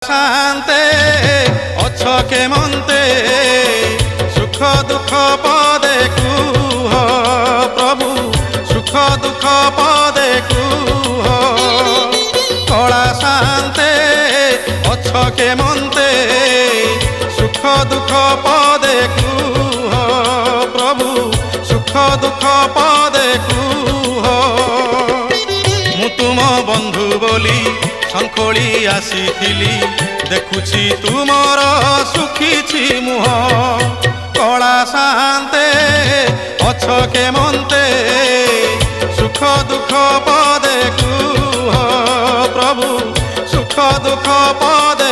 শান্তে অছ কেমন্তে সুখ দুঃখ পদে কুহ প্রভু সুখ দুঃখ পদে কুহ কলা শান্তে অছ কেমন্তে সুখ দুঃখ পদে কুহ প্রভু সুখ দুঃখ পদে কুহ মু তুম বন্ধু বলি শঙ্খলি আসিছিলি দেখুছি তুমর সুখিছি মুহ কলা শান্তে অছ কেমন্তে সুখ দুঃখ পদে কুহ প্রভু সুখ দুঃখ পদে